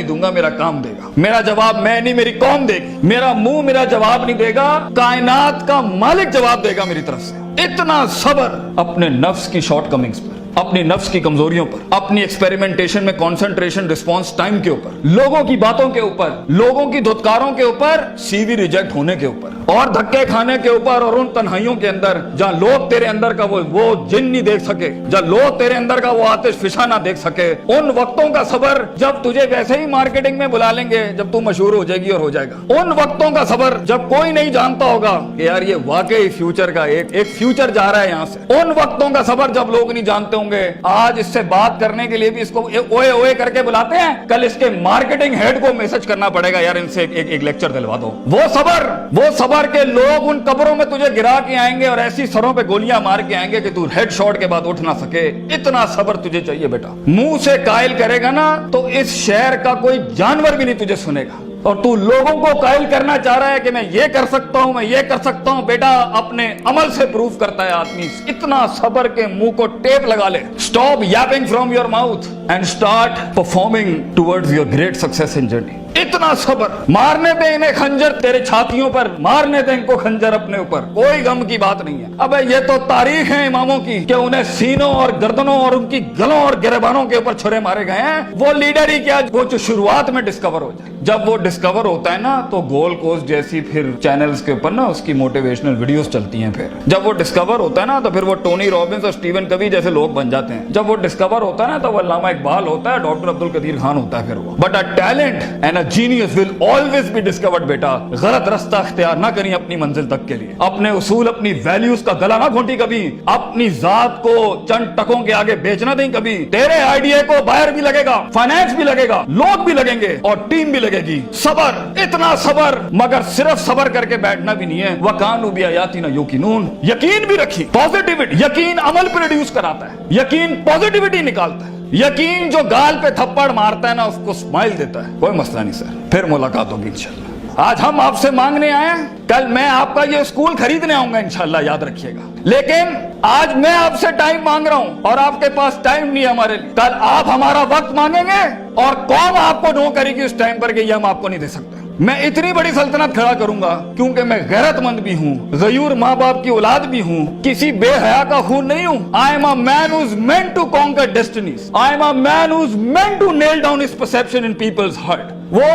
नहीं दूंगा, मेरा काम देगा। मेरा जवाब मैं नहीं, मेरी कौम देगी। मेरा मुंह मेरा जवाब नहीं देगा, कायनात का मालिक जवाब देगा मेरी तरफ से। इतना सब्र अपने नफ्स की शॉर्टकमिंग्स पर, अपनी नफ्स की कमजोरियों पर, अपनी एक्सपेरिमेंटेशन में कंसंट्रेशन रिस्पांस टाइम के ऊपर, लोगों की बातों के ऊपर, लोगों की धुतकारों के ऊपर, सीवी रिजेक्ट होने के ऊपर और धक्के खाने के ऊपर, और उन तन्हाइयों के अंदर जहां लोग तेरे अंदर का वो जिन नहीं देख सके, जहां लोग तेरे अंदर का वो आतिश फिशा ना देख सके, उन वक्तों का सब्र जब तुझे वैसे ही मार्केटिंग में बुला लेंगे, जब तू मशहूर हो जाएगी और हो जाएगा। उन वक्तों का सब्र जब कोई नहीं जानता होगा कि यार ये वाकई फ्यूचर का एक फ्यूचर जा रहा है यहां से। उन वक्तों का सब्र जब लोग नहीं जानते होंगे, आज इससे बात करने के लिए भी इसको ओए ओए करके बुलाते हैं, कल इसके मार्केटिंग हेड को मैसेज करना पड़ेगा, यार इनसे एक लेक्चर दिलवा दो। वो सब्र के लोग उन कब्रों में तुझे गिरा के आएंगे और ऐसी सरों पे गोलियां मार के आएंगे कि तू हेड शॉट के बाद उठ ना सके। इतना सब्र तुझे चाहिए बेटा। मुंह से कायल करेगा ना तो इस शहर का कोई जानवर भी नहीं तुझे सुनेगा, और तू लोगों को कायल करना चाह रहा है कि मैं ये कर सकता हूं, मैं ये कर सकता हूं। बेटा अपने अमल से प्रूफ करता है आदमी। इतना सब्र के मुंह को टेप लगा ले। Stop Yaping from your mouth and start performing towards your great success in journey. इतना सब्र। मारने दे इन्हें खंजर तेरे छातियों पर, मारने दे इनको खंजर अपने ऊपर, कोई गम की बात नहीं है। अबे ये तो तारीख है इमामों की कि उन्हें सीनों और गर्दनों और उनकी गलों और गिरबानों के ऊपर छुरे मारे गए हैं। वो लीडर ही क्या, वो जो शुरुआत में डिस्कवर हो जाए। जब वो डिस्कवर होता है ना तो गोल्ड कोस्ट जैसी फिर चैनल्स के ऊपर ना उसकी मोटिवेशनल वीडियोस चलती हैं। फिर जब वो डिस्कवर होता है ना तो फिर वो टोनी रॉबिन्स और स्टीवन कवी जैसे लोग बन जाते हैं। जब वो डिस्कवर होता है ना तो वो अल्लामा इकबाल होता है, डॉक्टर अब्दुल कदीर खान होता है फिर वो। But a talent and genius will always be discovered. बेटा गलत रास्ता इख्तियार ना करिए अपनी मंजिल तक के लिए। अपने उसूल, अपनी वैल्यूज का गला ना घोंटी कभी। अपनी जात को चंद टकों के आगे बेचना नहीं कभी। तेरे आइडिया को बाहर भी लगेगा, फाइनेंस भी लगेगा, लोग भी लगेंगे और टीम भी लगेगी। सबर, इतना सबर, मगर सिर्फ सबर करके बैठना भी नहीं है। वकानु बिआयातिना युकिनून, यकीन भी रखी। पॉजिटिविटी, यकीन अमल प्रोड्यूस कराता है, यकीन पॉजिटिविटी निकालता है। यकीन जो गाल पे थप्पड़ मारता है ना उसको स्माइल देता है। कोई मसला नहीं सर, फिर मुलाकात होगी इंशाल्लाह। आज हम आपसे मांगने आए हैं, कल मैं आपका ये स्कूल खरीदने आऊंगा इंशाल्लाह, याद रखिएगा। लेकिन आज मैं आपसे टाइम मांग रहा हूं और आपके पास टाइम नहीं है हमारे लिए। कल आप हमारा वक्त मांगेंगे और कौन आपको नो करेगी उस टाइम पर कि ये हम आपको नहीं दे सकते। मैं इतनी बड़ी सल्तनत खड़ा करूंगा क्योंकि मैं गैरतमंद भी हूँ, गयूर माँ बाप की औलाद भी हूँ, किसी बेहया का खून नहीं हूँ। I am a man who is meant to conquer destinies. I am a man who is meant to nail down his perception in people's heart. वो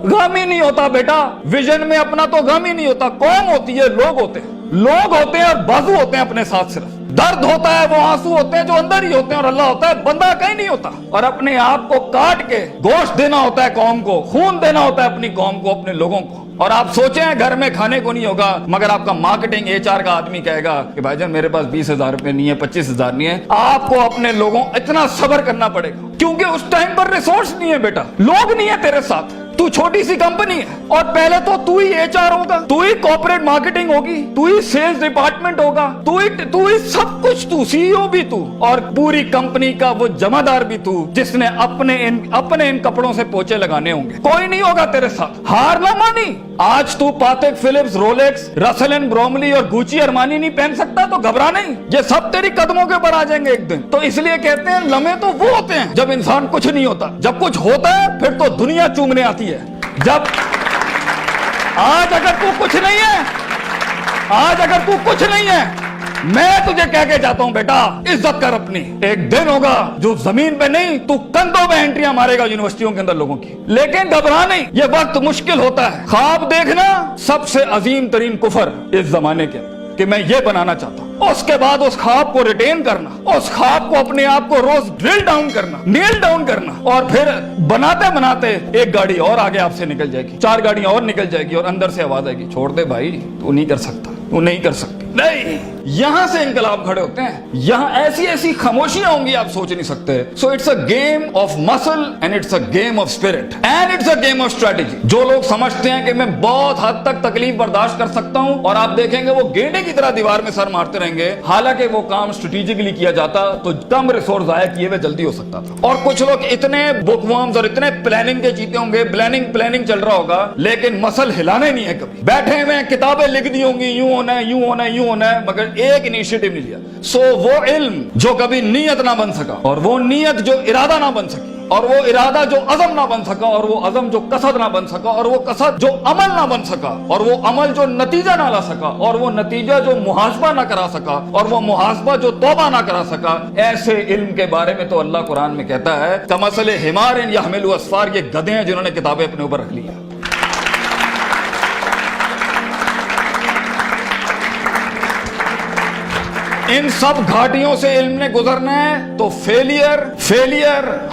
गम ही नहीं होता बेटा, विजन में अपना तो गम ही नहीं होता। कौम होती है, लोग होते हैं, लोग होते हैं और बाजू होते हैं अपने साथ। सिर्फ दर्द होता है, वो आंसू होते हैं जो अंदर ही होते हैं, और अल्लाह होता है, बंदा कहीं नहीं होता। और अपने आप को काट के गोश्त देना होता है कौम को, खून देना होता है अपनी कौम को, अपने लोगों को। और आप सोचें घर में खाने को नहीं होगा, मगर आपका मार्केटिंग HR का आदमी कहेगा कि भाईजान मेरे पास 20,000 रुपए नहीं है, 25,000 नहीं है। आपको अपने लोगों इतना सब्र करना पड़ेगा क्योंकि उस टाइम पर रिसोर्स नहीं है बेटा, लोग नहीं है तेरे साथ। तू छोटी सी कंपनी है और पहले तो तू ही HR होगा, तू ही कॉर्पोरेट मार्केटिंग होगी, तू ही सेल्स डिपार्टमेंट होगा, तू ही सब कुछ, तू CEO भी तू, और पूरी कंपनी का वो जमादार भी तू, जिसने अपने इन कपड़ों से पोछे लगाने होंगे। कोई नहीं होगा तेरे साथ। हार ना मानी। आज तू पातेक Philips, Rolex, Russell and Bromley और गुची अरमानी नहीं पहन सकता तो घबरा नहीं, ये सब तेरी कदमों के ऊपर आ जाएंगे एक दिन। तो इसलिए कहते हैं लम्हे तो वो होते हैं जब इंसान कुछ नहीं होता, जब कुछ होता है फिर तो दुनिया चूमने आती है। जब आज अगर तू कुछ नहीं है, आज अगर तू कुछ नहीं है, मैं तुझे कह के जाता हूं बेटा, इज्जत कर अपनी। एक दिन होगा जो जमीन पे नहीं, तू कंधों पे एंट्रियां मारेगा यूनिवर्सिटियों के अंदर लोगों की। लेकिन घबरा नहीं, ये वक्त मुश्किल होता है। ख्वाब देखना सबसे अजीम तरीन कुफर इस जमाने के अंदर, कि मैं ये बनाना चाहता हूं। उसके बाद उस ख्वाब को रिटेन करना, उस ख्वाब को अपने आप को रोज ड्रिल डाउन करना, नील डाउन करना, और फिर बनाते बनाते एक गाड़ी और आगे आपसे निकल जाएगी, 4 गाड़ियां और निकल जाएगी और अंदर से आवाज आएगी, छोड़ दे भाई, तू नहीं कर सकता, तू नहीं कर सकती। नहीं, यहां से इनकलाब खड़े होते हैं। यहां ऐसी ऐसी खामोशियां होंगी आप सोच नहीं सकते। So it's a game of muscle and it's a game of spirit and it's a game of strategy. जो लोग समझते हैं कि मैं बहुत हद तक तकलीफ बर्दाश्त कर सकता हूं, और आप देखेंगे वो गेंडे की तरह दीवार में सर मारते रहेंगे, हालांकि वो काम स्ट्रेटेजिकली किया जाता तो कम रिसोर्स जाया किए हुए जल्दी हो सकता था। और कुछ लोग इतने बुकवर्म्स और इतने प्लानिंग के जीते होंगे, प्लानिंग चल रहा होगा, लेकिन मसल हिलाने नहीं है कभी। बैठे हुए किताबें लिख दी होंगी, यूं होना है, यूं होना है, यूं होना है, मगर एक इनिशिएटिव नहीं लिया। सो वो इल्म जो कभी नीयत ना बन सका, और वो नीयत जो इरादा ना बन सकी, اور وہ ارادہ جو عزم نہ بن سکا, اور وہ عزم جو قصد نہ بن سکا, اور وہ قصد جو عمل نہ بن سکا, اور وہ عمل جو نتیجہ نہ لا سکا, اور وہ نتیجہ جو محاسبہ نہ کرا سکا, اور وہ محاسبہ جو توبہ نہ کرا سکا, ایسے علم کے بارے میں تو اللہ قرآن میں کہتا ہے کمثل حمار یحمل اسفار, یہ گدھے ہیں جنہوں نے کتابیں اپنے اوپر رکھ لی ہیں. ان سب گھاٹیوں سے علم نے گزرنا ہے تو فیلئر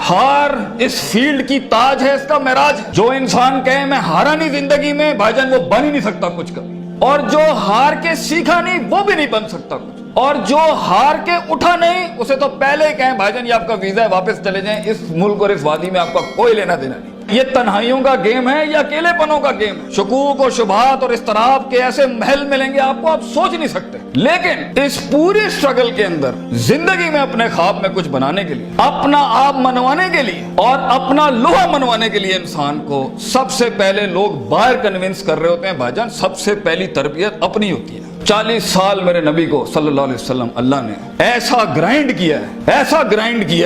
ہار اس فیلڈ کی تاج ہے, اس کا معراج. جو انسان کہے میں ہارا نہیں زندگی میں, بھائی جان وہ بن ہی نہیں سکتا کچھ کبھی. اور جو ہار کے سیکھا نہیں وہ بھی نہیں بن سکتا کچھ. اور جو ہار کے اٹھا نہیں اسے تو پہلے ہی کہیں بھائی جان یہ آپ کا ویزا ہے, واپس چلے جائیں, اس ملک اور اس وادی میں آپ کا کوئی لینا دینا نہیں. یہ تنہائیوں کا گیم ہے یا اکیلے پنوں کا گیم ہے. شکوک و شبہات اور اضطراب کے ایسے محل ملیں گے آپ کو, آپ سوچ نہیں سکتے. لیکن اس پوری اسٹرگل کے اندر زندگی میں اپنے خواب میں کچھ بنانے کے لیے, اپنا آپ منوانے کے لیے اور اپنا لوہا منوانے کے لیے انسان کو سب سے پہلے لوگ باہر کنونس کر رہے ہوتے ہیں. بھائی جان سب سے پہلی تربیت اپنی ہوتی ہے. 40 سال میرے نبی کو صلی اللہ علیہ وسلم اللہ نے ایسا گرائنڈ کیا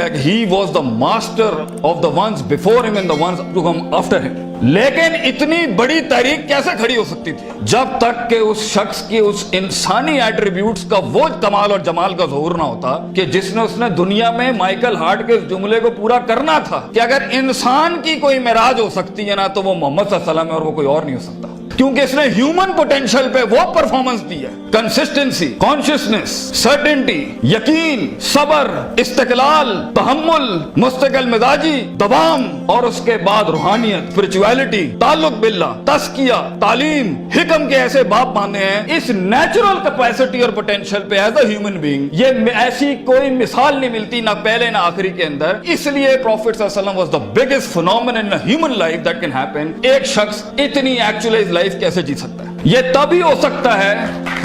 ہے کہ he was the master of the ones before him and the ones to come after him. لیکن اتنی بڑی تحریک کیسے کھڑی ہو سکتی تھی جب تک کہ اس شخص کی اس انسانی ایٹریبیوٹس کا وہ کمال اور جمال کا ظہور نہ ہوتا کہ جس نے دنیا میں مائیکل ہارٹ کے اس جملے کو پورا کرنا تھا کہ اگر انسان کی کوئی معراج ہو سکتی ہے نا تو وہ محمد صلی اللہ علیہ وسلم ہے اور وہ کوئی اور نہیں ہو سکتا. کیونکہ اس نے ہیومن پوٹینشل پہ وہ پرفارمنس دی ہے, کنسسٹنسی, کانشیسنس, سرٹنٹی, یقین, صبر, استقلال, تحمل, مستقل مزاجی, دوام, اور اس کے بعد روحانیت, اسپرچویلٹی, تعلق باللہ, تزکیہ, تعلیم, حکم کے ایسے باب باندھے ہیں اس نیچرل کیپیسٹی اور پوٹینشل پہ ایز اے ہیومن بینگ. یہ ایسی کوئی مثال نہیں ملتی نہ پہلے نہ آخری کے اندر. اس لیے پروفٹ صلی اللہ علیہ وسلم was the biggest phenomenon in human life that can happen. ایک شخص اتنی ایکچوئلائز لائف کیسے جی سکتا ہے؟ یہ تبھی ہو سکتا ہے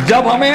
جب ہمیں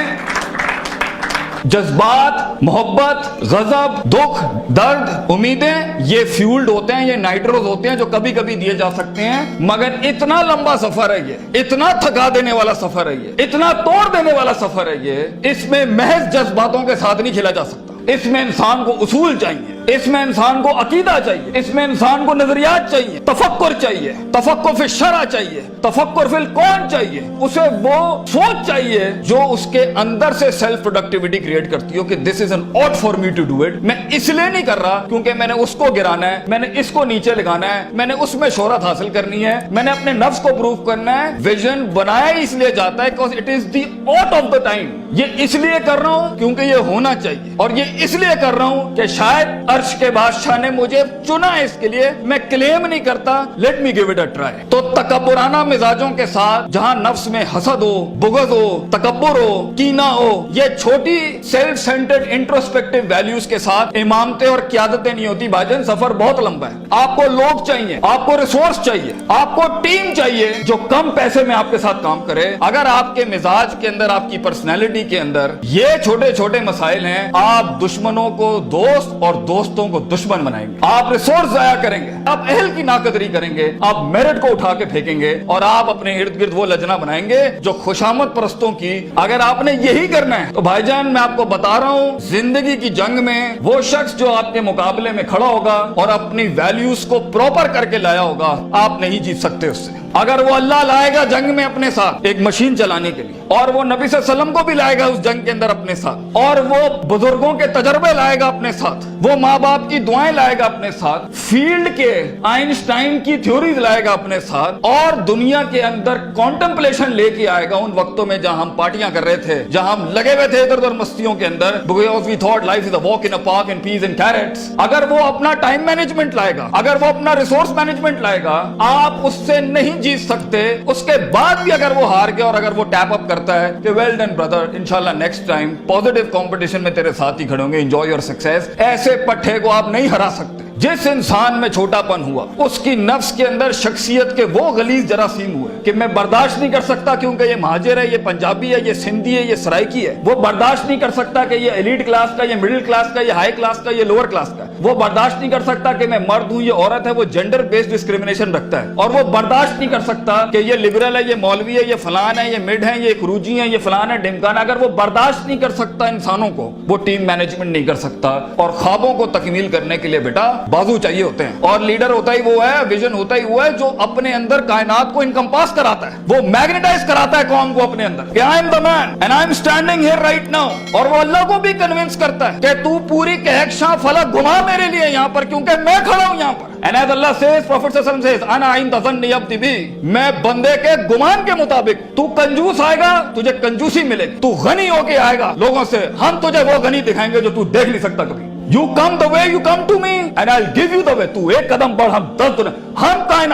جذبات, محبت, غضب, دکھ, درد, امیدیں یہ فیولڈ ہوتے ہیں, یہ نائٹروز ہوتے ہیں جو کبھی کبھی دیے جا سکتے ہیں. مگر اتنا لمبا سفر ہے یہ, اتنا تھکا دینے والا سفر ہے یہ, اتنا توڑ دینے والا سفر ہے یہ. اس میں محض جذباتوں کے ساتھ نہیں کھیلا جا سکتا. اس میں انسان کو اصول چاہیے, اس میں انسان کو عقیدہ چاہیے, اس میں انسان کو نظریات چاہیے, تفکر چاہیے, تفکر فی الشرع چاہیے, تفکر فی الکون چاہیے. اسے وہ سوچ چاہیے جو اس کے اندر سے سیلف پروڈکٹیوٹی کریٹ کرتی ہو کہ this is an art for me to do it. میں اس لیے نہیں کر رہا کیونکہ میں نے اس کو گرانا ہے, میں نے اس کو نیچے لگانا ہے, میں نے اس میں شہرت حاصل کرنی ہے, میں نے اپنے نفس کو پروف کرنا ہے. ویژن بنایا اس لیے جاتا ہے because it is the ought of the time. یہ اس لیے کر رہا ہوں کیونکہ یہ ہونا چاہیے, اور یہ اس لیے کر رہا ہوں کہ شاید عرش کے بادشاہ نے مجھے چنا ہے اس کے لیے. میں کلیم نہیں کرتا, let me give it a try. تو تکبرانہ مزاجوں کے ساتھ جہاں نفس میں حسد ہو, بغض ہو, تکبر ہو, کینہ ہو, یہ چھوٹی سیلف سینٹرڈ انٹروسپیکٹیو ویلیوز کے ساتھ امامتیں اور قیادتیں نہیں ہوتی. بھاجن سفر بہت لمبا ہے. آپ کو لوگ چاہیے, آپ کو ریسورس چاہیے, آپ کو ٹیم چاہیے جو کم پیسے میں آپ کے ساتھ کام کرے. اگر آپ کے مزاج کے اندر, آپ کی پرسنالٹی کے اندر یہ چھوٹے چھوٹے مسائل ہیں, آپ دشمنوں کو دوست اور دوستوں کو دشمن بنائیں گے. آپ ریسورس ضائع کریں گے, آپ اہل کی ناقدری کریں گے, آپ میرٹ کو اٹھا کے پھینکیں گے, اور آپ اپنے ارد گرد وہ لجنا بنائیں گے جو خوشامد پرستوں کی. اگر آپ نے یہی کرنا ہے تو بھائی جان میں آپ کو بتا رہا ہوں, زندگی کی جنگ میں وہ شخص جو آپ کے مقابلے میں کھڑا ہوگا اور اپنی ویلیوز کو پراپر کر کے لایا ہوگا, آپ نہیں جیت سکتے اس سے. اگر وہ اللہ لائے گا جنگ میں اپنے ساتھ ایک مشین چلانے کے لیے, اور وہ نبی صلی اللہ علیہ وسلم کو بھی لائے گا اس جنگ کے اندر اپنے ساتھ, اور وہ بزرگوں کے تجربے لائے گا اپنے ساتھ, وہ ماں باپ کی دعائیں لائے گا اپنے ساتھ, فیلڈ کے آئنسٹائن کی تھیوریز لائے گا اپنے ساتھ, اور دنیا کے اندر کانٹمپلیشن لے کے آئے گا ان وقتوں میں جہاں ہم پارٹیاں کر رہے تھے, جہاں ہم لگے ہوئے تھے ادھر ادھر مستیوں کے اندر, because we thought life is a walk in a park and peas and carrots. اگر وہ اپنا ٹائم مینجمنٹ لائے گا, اگر وہ اپنا ریسورس مینجمنٹ لائے گا, آپ اس سے نہیں جیت سکتے. اس کے بعد بھی اگر وہ ہار گیا اور اگر وہ ٹیپ اپ کرتا ہے کہ ویل ڈن برادر, انشاءاللہ نیکسٹ ٹائم پازیٹیو کمپٹیشن میں تیرے ساتھ ہی کھڑے ہوں گے, انجوائے یور سکسیس, ایسے پٹھے کو آپ نہیں ہرا سکتے. جس انسان میں چھوٹا پن ہوا, اس کی نفس کے اندر شخصیت کے وہ غلیظ جراثیم ہوئے کہ میں برداشت نہیں کر سکتا کیونکہ یہ مہاجر ہے, یہ پنجابی ہے, یہ سندھی ہے, یہ سرائکی ہے. وہ برداشت نہیں کر سکتا کہ یہ ایلیٹ کلاس کا, یہ مڈل کلاس کا, یہ ہائی کلاس کا, یہ لوور کلاس کا. وہ برداشت نہیں کر سکتا کہ میں مرد ہوں, یہ عورت ہے. وہ جینڈر بیسڈ ڈسکریمنیشن رکھتا ہے. اور وہ برداشت نہیں کر سکتا کہ یہ لبرل ہے, یہ مولوی ہے, یہ فلان ہے, یہ مڈ ہے, یہ خروجی ہے, یہ فلان ہے, ڈمکان. اگر وہ برداشت نہیں کر سکتا انسانوں کو, وہ ٹیم مینجمنٹ نہیں کر سکتا. اور خوابوں کو تکمیل کرنے کے لیے بیٹا बाजू चाहिए होते हैं। और लीडर होता ही वो है, विजन होता ही वो है जो अपने अंदर कायनात को इनकम्पास कराता है, वो मैग्नेटाइज कराता है कौम को अपने अंदर कि I am the man and I am standing here right now. और वो अल्लाह को भी कन्विंस करता है कि तू पूरी कहकशां फलक घुमा मेरे लिए यहाँ पर, क्योंकि मैं खड़ा हूं यहाँ पर। And as Allah says, Prophet ﷺ says, "Ana inda zanni abdi bi." मैं बंदे के गुमान के मुताबिक, तू कंजूस आएगा तुझे कंजूसी मिलेगी, तू गनी होके आएगा लोगों से, हम तुझे वो गनी दिखाएंगे जो तू देख नहीं सकता कभी। You come the way you come to me and I'll give you the way. तू एक कदम बढ़, हम 10 दुना,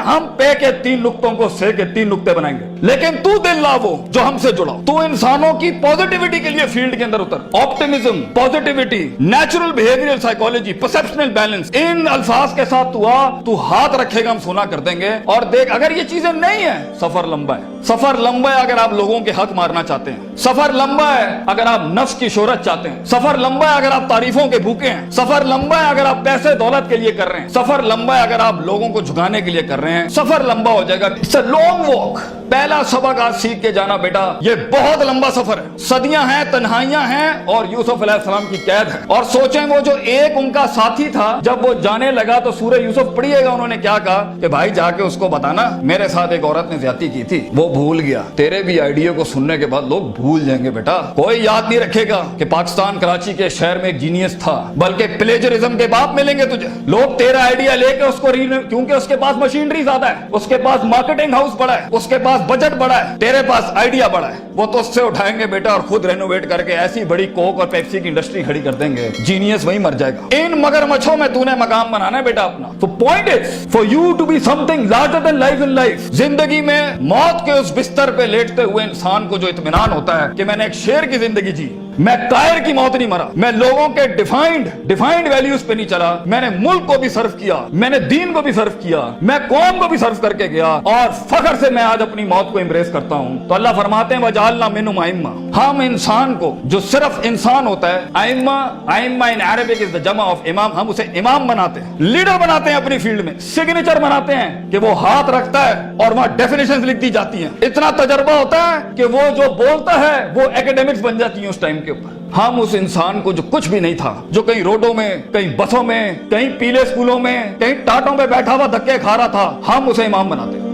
हम पे के 3 नुक्तों को से के 3 नुक्ते बनाएंगे, लेकिन तू दिल ला वो जो हमसे जुड़ा। तू इंसानों की पॉजिटिविटी के लिए फील्ड के अंदर उतर। Optimism, positivity, natural behavioural psychology, perceptional balance, इन अल्फाज के साथ तू आ, तू हाथ रखेगा हम सोना कर देंगे। और देख, अगर ये चीजें नहीं है, सफर लंबा है। सफर लंबा है अगर आप लोगों के हक मारना चाहते हैं, सफर लंबा है अगर आप नफ्स की शोहरत चाहते हैं, सफर लंबा है अगर आप तारीफों के भूखे हैं, सफर लंबा है अगर आप पैसे दौलत के लिए कर रहे हैं, सफर लंबा है अगर आप लोगों को झुकाने के लिए कर रहे हैं, सफर लंबा हो जाएगा। It's a long walk. पहला सबक आज सीख के जाना बेटा, ये बहुत लंबा सफर है, सदियां हैं, तन्हाइयां हैं और यूसुफ अलैहिस्सलाम की कैद है। और सोचें वो जो एक उनका साथी था, जब वो जाने लगा तो सूरह यूसुफ पढ़िएगा, उन्होंने क्या कहा कि भाई जाके उसको बताना मेरे साथ एक औरत ने ज्यादती की थी, वो भूल गया। तेरे भी आइडिया को सुनने के बाद लोग भूल जाएंगे बेटा, कोई याद नहीं रखेगा कि पाकिस्तान कराची के शहर में एक जीनियस था, बल्कि प्लेजरिज्म के बाप मिलेंगे तुझे। लोग तेरा आइडिया लेके उसको क्योंकि उसके पास मशीनरी ज्यादा है, उसके पास मार्केटिंग हाउस बड़ा है, उसके पास बजट बड़ा है, तेरे पास आइडिया बड़ा है, वो तो उससे उठाएंगे बेटा और खुद रेनोवेट करके ऐसी बड़ी कोक और पेप्सी की इंडस्ट्री खड़ी कर देंगे, जीनियस वही मर जाएगा। इन मगरमच्छों में तूने मकाम बनाना है बेटा अपना। तो point is for you to be something larger than life in life. जिंदगी में मौत के उस बिस्तर पे लेटते हुए इंसान को जो इत्मीनान होता है कि मैंने एक शेर की जिंदगी जी, मैं कायर की मौत नहीं मरा, मैं लोगों के डिफाइंड वैल्यूज पे नहीं चला, मैंने मुल्क को भी सर्व किया, मैंने दीन को भी सर्व किया, मैं कौम को भी सर्व करके गया और फख्र से मैं आज अपनी मौत को एम्ब्रेस करता हूं। तो अल्लाह फरमाते हैं वजालना मिनहुम अइम्मा, हम इंसान को जो सिर्फ इंसान होता है, अइम्मा इन अरबिक इज द जमा ऑफ इमाम, हम उसे इमाम बनाते हैं, लीडर बनाते हैं अपनी फील्ड में, सिग्नेचर बनाते हैं कि वो हाथ रखता है और वहां डेफिनेशंस लिख दी जाती हैं। इतना तजर्बा होता है कि वो जो बोलता है वो एकेडमिक्स बन जाती है उस टाइम के ऊपर। हम उस इंसान को जो कुछ भी नहीं था, जो कहीं रोडों में, कहीं बसों में, कहीं पीले स्कूलों में, कहीं टाटों पे बैठा हुआ धक्के खा रहा था, हम उसे इमाम बनाते हैं।